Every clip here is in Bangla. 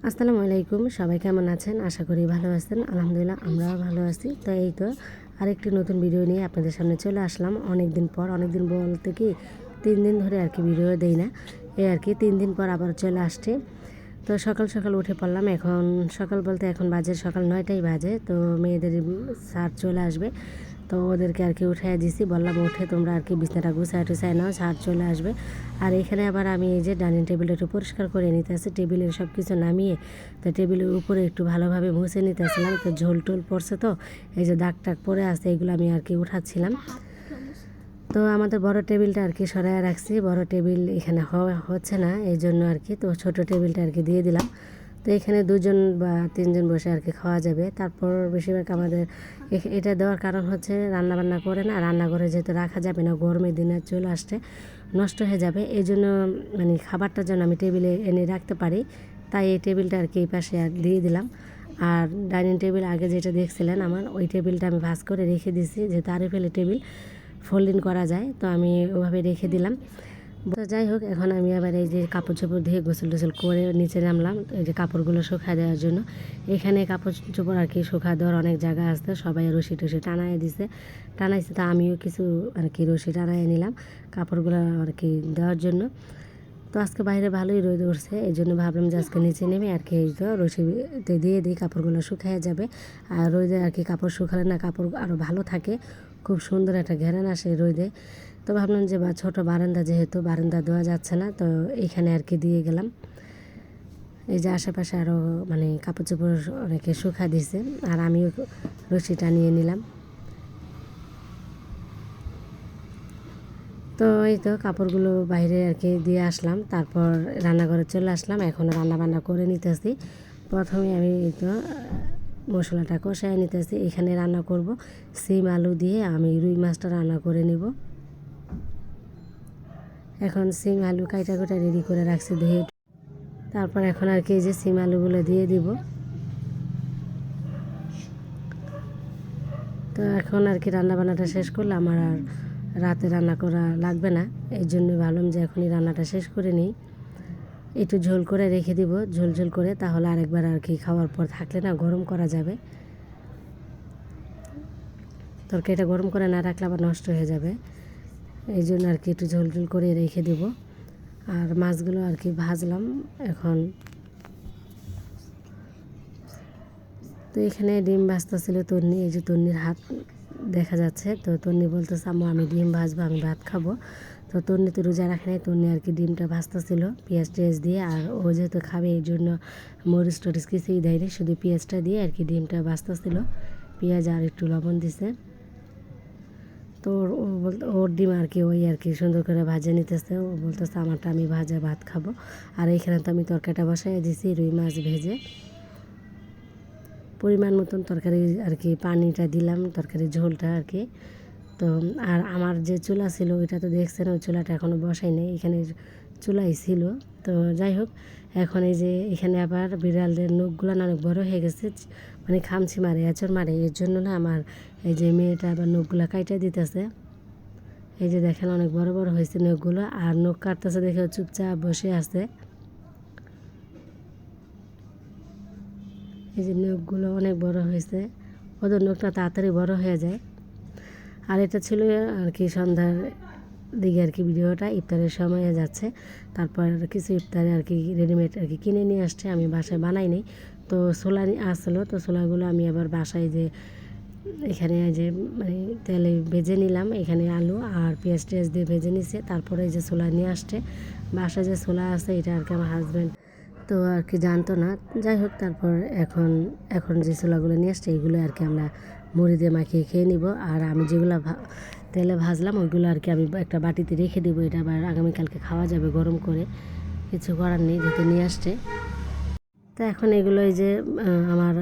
আসসালামু আলাইকুম, সবাই কেমন আছেন? আশা করি ভালো আছেন। আলহামদুলিল্লাহ আমরাও ভালো আছি। তো এই তো আরেকটি নতুন ভিডিও নিয়ে আপনাদের সামনে চলে আসলাম অনেক দিন পর। অনেক দিন বলতে কি 3 দিন ধরে আর কি ভিডিও দেই না, এই আর কি 3 দিন পর আবার চলে আসছে। তো সকাল সকাল উঠে পড়লাম। এখন সকাল বলতে এখন বাজে সকাল 9টাই বাজে। তো মেয়েদের স্যার চলে আসবে, তো ওদেরকে আর কি উঠাই দিছি। বললাম উঠে তোমরা আর কি বিছনাটা গুছায় টুছায় নাও, স্যার চলে আসবে। আর এখানে আবার আমি এই যে ডাইনিং টেবিলটা একটু পরিষ্কার করে নিতে আসি, টেবিলের সব কিছু নামিয়ে তো টেবিলের উপরে একটু ভালোভাবে মুছে নিতে আসছিলাম। তো ঝোল টোল পড়ছে, তো এই যে দাগ টাগ পরে আছে, এগুলো আমি আর কি উঠাচ্ছিলাম। তো আমাদের বড় টেবিলটা আর কি সরাই রাখছি, বড় টেবিল এখানে হচ্ছে না, এই জন্য আর কি তো ছোট টেবিলটা আর কি দিয়ে দিলাম। তো এখানে 2জন বা 3জন বসে আর কি খাওয়া যাবে। তারপর বেশিরভাগ আমাদের এটা দেওয়ার কারণ হচ্ছে রান্না বান্না করে না, রান্নাঘরে যেহেতু রাখা যাবে না, গরমের দিনে চলে আসছে নষ্ট হয়ে যাবে, এই জন্য মানে খাবারটা যেন আমি টেবিলে এনে রাখতে পারি, তাই এই টেবিলটা আর কি এই পাশে আর দিয়ে দিলাম। আর ডাইনিং টেবিল আগে যেটা দেখছিলেন আমার, ওই টেবিলটা আমি ভাঁজ করে রেখে দিয়েছি, যেহেতু আরে ফেলে টেবিল ফোল্ডিং করা যায়, তো আমি ওভাবে রেখে দিলাম। তো যাই হোক, এখন আমি আবার এই যে কাপড় চোপড় ধুয়ে গোসল টোসল করে নিচে নামলাম এই যে কাপড়গুলো শুকা দেওয়ার জন্য। এখানে কাপড় চোপড় আর কি শুকা দেওয়ার অনেক জায়গা আছে, সবাই রশি টসি টানাইছে, তো আমিও কিছু আর কি রশি টানাই নিলাম কাপড়গুলো আর কি দেওয়ার জন্য। তো আজকে বাইরে ভালোই রোদ উঠছে, এই জন্য ভাবলাম যে আজকে নিচে নেমে আর কি এই তো রশিতে দিয়ে দিই, কাপড়গুলো শুকিয়ে যাবে। আর রোদে আর কি কাপড় শুকালে না কাপড় আরও ভালো থাকে, খুব সুন্দর একটা ঘেরান আসে রোদে। তো ভাবলাম যে ছোটো বারান্দা, যেহেতু বারান্দা দেওয়া যাচ্ছে না, তো এইখানে আর কি দিয়ে গেলাম। এই যে আশেপাশে আরও মানে কাপড় চোপড় অনেকে শুকা দিছে, আর আমিও রশিটা নিয়ে নিলাম। তো এই তো কাপড়গুলো বাইরে আর কি দিয়ে আসলাম, তারপর রান্নাঘরে চলে আসলাম। এখন রান্না বান্না করে নিতেছি। প্রথমে আমি এই তো মশলাটা কষায় নিতেছি। এখানে রান্না করব সিম আলু দিয়ে, আমি রুই মাছটা রান্না করে নিব। এখন সিম আলু কাইটা কুটা রেডি করে রাখছি ধুয়ে, তারপর এখন আর কি এই যে সিম আলুগুলো দিয়ে দিব। তো এখন আর কি রান্না বান্নাটা শেষ করলে আমার আর রাতে রান্না করা লাগবে না, এই জন্য ভাবলাম যে এখনই রান্নাটা শেষ করে নিই। একটু ঝোল করে রেখে দিব, ঝোল ঝোল করে, তাহলে আরেকবার আর কি খাওয়ার পর থাকলে না গরম করা যাবে। তরকারিটা গরম করে না রাখলে আবার নষ্ট হয়ে যাবে, এই জন্য আর কি একটু ঝোল ঝোল করে রেখে দেব। আর মাছগুলো আর কি ভাজলাম এখন। তো এখানে ডিম ভাজতেছিল তন্নি, এই যে তন্নির হাত দেখা যাচ্ছে। তো তন্নি বলতেছে আম্মু আমি ডিম ভাজবো, আমি ভাত খাবো। তো তন্নি তো রোজা রাখে নাই, তন্নি আর কি ডিমটা ভাজতেছিল পেঁয়াজ টেয়াজ দিয়ে। আর ও যেহেতু খাবে এই জন্য মরিচ টরিচ কিছুই দেয়নি, শুধু পেঁয়াজটা দিয়ে আর কি ডিমটা ভাজতেছিল, পেঁয়াজ আর একটু লবণ দিছে। তো ওর ডিম আর কি ওই আর কি সুন্দর করে ভাজে নিতেছে। ও বলতেছে আমারটা আমি ভাজা ভাত খাবো। আর এইখানে তো আমি তরকারিটা বসাই দিয়েছি, রুই মাছ ভেজে পরিমাণ মতন তরকারি আর কি পানিটা দিলাম, তরকারির ঝোলটা আর কি। তো আর আমার যে চুলা ছিল ওইটা তো দেখছেন, ওই চুলাটা এখনও বসাই নেই, এখানে চুলাই ছিল। তো যাই হোক, এখন এই যে এখানে আবার বিড়ালের নখগুলো না অনেক বড়ো হয়ে গেছে, মানে খামছি মারে আঁচড় মারে, এর জন্য না আমার এই যে মেয়েটা আবার নখগুলো কাইটা দিতেছে। এই যে দেখেন অনেক বড় বড় হয়েছে নখগুলো, আর নখ কাটতেছে দেখে চুপচাপ বসে আছে। এই যে নখগুলো অনেক বড় হয়েছে, ওদের নখটা তাড়াতাড়ি বড় হয়ে যায়। আর এটা ছিল আর কি সন্ধ্যার দিকে আর কি ভিডিওটা, ইফতারের সময় যাচ্ছে। তারপর কিছু ইফতারে আর কি রেডিমেড আর কি কিনে নিয়ে আসছে, আমি বাসায় বানাইনি। তো ছোলা আসলো, তো ছোলাগুলো আমি আবার বাসায় যে এখানে যে মানে তেলে ভেজে নিলাম, এখানে আলু আর পেঁয়াজ টেয়াজ দিয়ে ভেজে নিছে। তারপরে এই যে ছোলা নিয়ে আসছে, বাসায় যে ছোলা আছে এটা আর কি আমার হাজব্যান্ড তো আর কি জানতো না। যাই হোক, তারপর এখন এখন যে ছোলাগুলো নিয়ে আসছে এগুলো আর কি আমরা মুড়ি দিয়ে মাখিয়ে খেয়ে নিব। আর আমি যেগুলো তেলে ভাজলাম ওইগুলো আর কি আমি একটা বাটিতে রেখে দেবো, এটা আবার আগামীকালকে খাওয়া যাবে গরম করে, কিছু করার নেই যেহেতু নিয়ে আসছে। তো এখন এগুলো এই যে আমার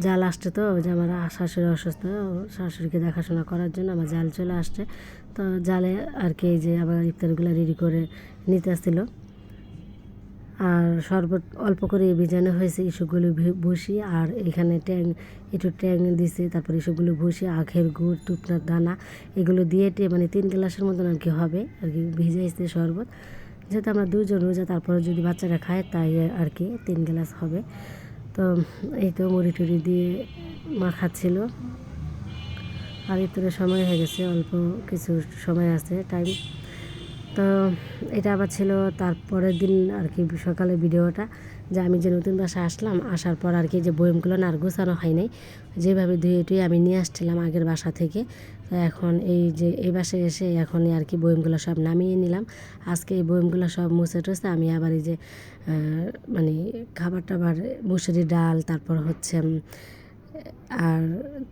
জাল আসছে, তো ওই যে আমার শাশুড়ি অসুস্থ, শাশুড়িকে দেখাশোনা করার জন্য আমার জাল চলে আসছে। তো জালে আর কি এই যে আবার ইফতারগুলো রেডি করে নিতে আসছিল। আর শরবত অল্প করে ভিজানো হয়েছে, এসবগুলো ভুসি, আর এখানে একটু ট্যাং দিছে, তারপরে এসবগুলো ভুসি, আখের গুড়, তুতনার দানা, এগুলো দিয়ে মানে 3 গ্লাসের মতন আর কি হবে আর কি ভিজাইছে শরবত। যেহেতু আমরা দুজন রোজা, তারপরে যদি বাচ্চারা খায় তাই আর কি 3 গ্লাস হবে। তো এই তো মুড়ি টুড়ি দিয়ে মাখাচ্ছিল। আর ইফতারের সময় হয়ে গেছে, অল্প কিছু সময় আছে টাইম। তো এটা আবার ছিল তারপরের দিন আর কি সকালে ভিডিওটা, যে আমি যে নতুন বাসায় আসলাম, আসার পর আর কি যে বয়মগুলো না আর গোছানো হয় নাই, যেভাবে ধুয়ে টুয়ে আমি নিয়ে আসছিলাম আগের বাসা থেকে। তো এখন এই যে এই বাসায় এসে এখনই আর কি বয়মগুলো সব নামিয়ে নিলাম। আজকে এই বয়মগুলো সব মুছে টুছে আমি আবার এই যে মানে খাবার টাবার, মুসুরি ডাল, তারপর হচ্ছে আর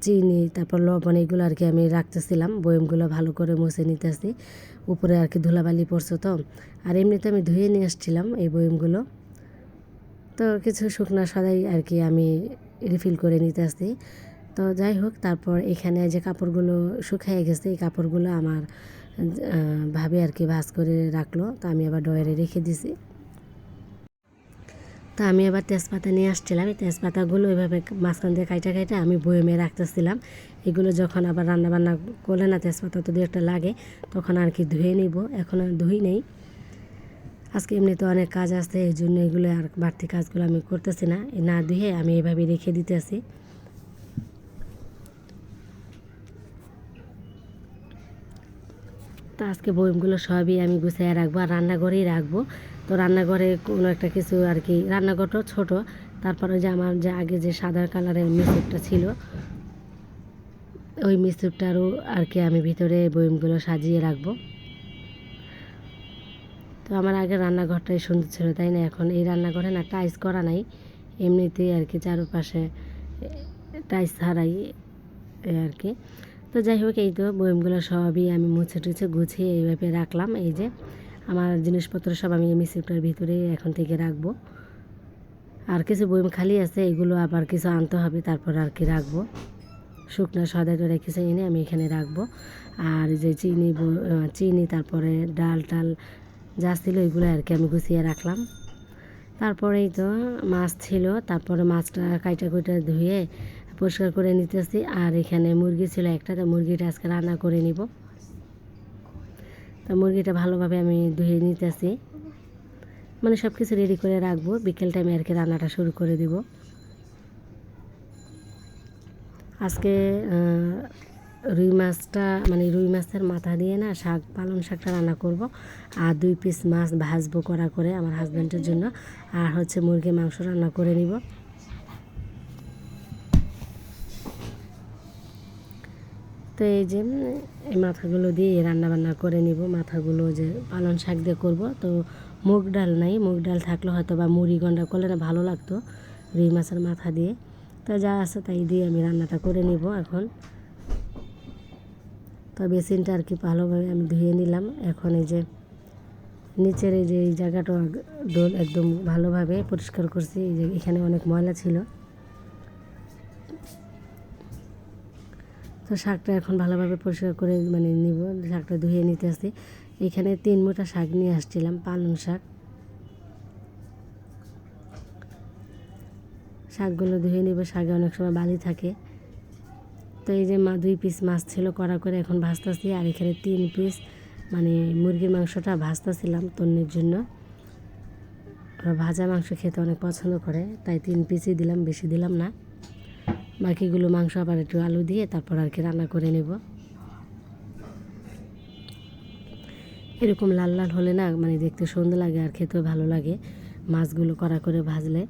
চিনি, তারপর লবণ, এগুলো আর কি আমি রাখতেছিলাম। বয়মগুলো ভালো করে মুছে নিতেছি, উপরে আর কি ধুলাবালি পড়ছে তো। আর এমনিতে আমি ধুয়ে নিয়ে আসছিলাম এই বয়মগুলো। তো কিছু শুকনো সদাই আর কি আমি রিফিল করে নিতে আসছি। তো যাই হোক, তারপর এখানে যে কাপড়গুলো শুকিয়ে গেছে, এই কাপড়গুলো আমার ভাবে আর কি ভাঁজ করে রাখলো। তো আমি আবার ডয়ারে রেখে দিছি। তো আমি আবার তেজপাতা নিয়ে আসছিলাম। এই তেজপাতাগুলো ওইভাবে মাঝখান দিয়ে কাইটা আমি বয়মে রাখতেছিলাম। এগুলো যখন আবার রান্নাবান্না করলে না তেজপাতা তো 2-1টা লাগে, তখন আর কি ধুয়ে নিব। এখন আর ধুই নেই, আজকে এমনিতে অনেক কাজ আছে, এই জন্য এগুলো আর বাড়তি কাজগুলো আমি করতেছি না। না ধুয়ে আমি এইভাবে রেখে দিতেছি। তো আজকে বয়মগুলো সবই আমি গুছিয়ে রাখবো আর রান্নাঘরেই রাখবো। তো রান্নাঘরে কোনো একটা কিছু আর কি, রান্নাঘরটাও ছোটো, তারপরে যে আমার যে আগে যে সাদা কালারের মিক্সিরটা ছিল, ওই মিক্সিরটারও আর কি আমি ভিতরে বয়মগুলো সাজিয়ে রাখবো। তো আমার আগে রান্নাঘরটাই সুন্দর ছিল, তাই না? এখন এই রান্নাঘরে না টাইলস করা নাই, এমনিতেই আর কি চারপাশে টাইলস ছাড়াই আর কি। তো যাই হোক, এই তো বয়মগুলো সবই আমি মুছে টুছে গুছিয়ে এইভাবে রাখলাম। এই যে আমার জিনিসপত্র সব আমি এই মিক্সিটার ভিতরে এখন থেকে রাখবো। আর কিছু বয়ম খালি আছে, এগুলো আবার কিছু আনতে হবে, তারপর আর কি রাখবো। শুকনো সদা টদা কিছু এনে আমি এখানে রাখবো। আর যে চিনি তারপরে ডাল টাল যা ছিল এগুলো আর কি আমি গুছিয়ে রাখলাম। তারপরেই তো মাছ ছিল, তারপরে মাছটা কাইটা কুইটা ধুয়ে পরিষ্কার করে নিতেছি। আর এখানে মুরগি ছিল একটা, তো মুরগিটা আজকে রান্না করে নিব। তো মুরগিটা ভালোভাবে আমি ধুয়ে নিতেছি, মানে সব কিছু রেডি করে রাখবো, বিকেল টাইমে আর কি রান্নাটা শুরু করে দেব। আজকে রুই মাছটা, মানে রুই মাছের মাথা দিয়ে না পালং শাকটা রান্না করব। আর 2 পিস মাছ ভাজবো কড়া করে আমার হাজব্যান্ডের জন্য। আর হচ্ছে মুরগির মাংস রান্না করে নিব। তো এই যে এই মাথাগুলো দিয়ে রান্নাবান্না করে নিব। মাথাগুলো যে পালং শাক দিয়ে করব। তো মুগ ডাল নাই, মুগ ডাল থাকলে হয়তো বা মুড়ি গন্ডা করলে না ভালো লাগতো রুই মাছের মাথা দিয়ে। তো যা আছে তাই দিয়ে আমি রান্নাটা করে নিব এখন। তো বেসিনটা আর কি ভালোভাবে আমি ধুয়ে নিলাম। এখন এই যে নিচের এই যে এই জায়গাটা একদম ভালোভাবে পরিষ্কার করছি। এই যে এখানে অনেক ময়লা ছিল। তো শাকটা এখন ভালোভাবে পরিষ্কার করে মানে নিব, শাকটা ধুয়ে নিতে আসছি। এখানে 3 মুঠা শাক নিয়ে আসছিলাম, পালং শাক। শাকগুলো ধুয়ে নিব, শাকে অনেক সময় বালি থাকে। তো এই যে 2 পিস মাছ ছিল কড়া করে এখন ভাজতেছি। আর এখানে 3 পিস মানে মুরগির মাংসটা ভাজতেছিলাম তন্নির জন্য। ওরা ভাজা মাংস খেতে অনেক পছন্দ করে, তাই 3 পিসই দিলাম, বেশি দিলাম না। বাকিগুলো মাংস আবার একটু আলু দিয়ে তারপর আর কি রান্না করে নেব। এরকম লাল লাল হলে না মানে দেখতে সুন্দর লাগে আর খেতেও ভালো লাগে। মাছগুলো কড়া করে ভাজলে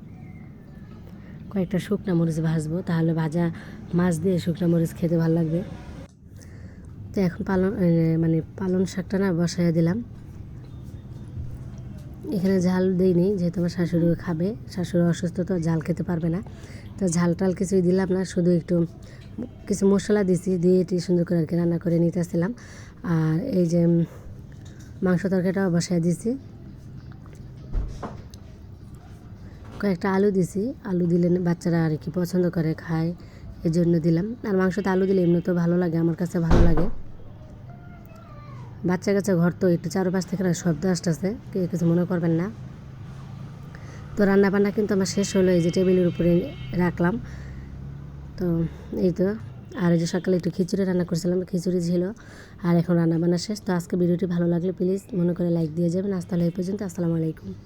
কয়েকটা শুকনো মরিচ ভাজবো, তাহলে ভাজা মাছ দিয়ে শুকনো মরিচ খেতে ভালো লাগবে। তো এখন পালং শাকটা না বসাইয়া দিলাম। এখানে ঝাল দিইনি, যেহেতু আমার শাশুড়িও খাবে, শাশুড়ি অসুস্থ তো ঝাল খেতে পারবে না। তো ঝাল টাল কিছুই দিলাম না, শুধু একটু কিছু মশলা দিছি, দিয়ে এটি সুন্দর করে আর কি রান্না করে নিতেছিলাম। আর এই যে মাংস তরকারিটাও বসাই দিছি, কয়েকটা আলু দিছি। আলু দিলে বাচ্চারা আর কি পছন্দ করে, খায়, এই জন্য দিলাম। আর মাংসতে আলু দিলে এমনি তো ভালো লাগে, আমার কাছে ভালো লাগে। বাচ্চা কাচ্চা ঘর তো একটু চারপাশ থেকে না শব্দ আসতেছে, কেউ কিছু মনে করবেন না। তো রান্না বান্না কিন্তু আমার শেষ হলো, এই যে টেবিলের উপরে রাখলাম। তো এই তো আর এই যে সকালে একটু খিচুড়ি রান্না করছিলাম, খিচুড়ি ছিল। আর এখন রান্না বান্না শেষ। তো আজকে ভিডিওটি ভালো লাগলে প্লিজ মনে করে লাইক দিয়ে যাবেন। আজ তাহলে এই পর্যন্ত। আসসালামু আলাইকুম।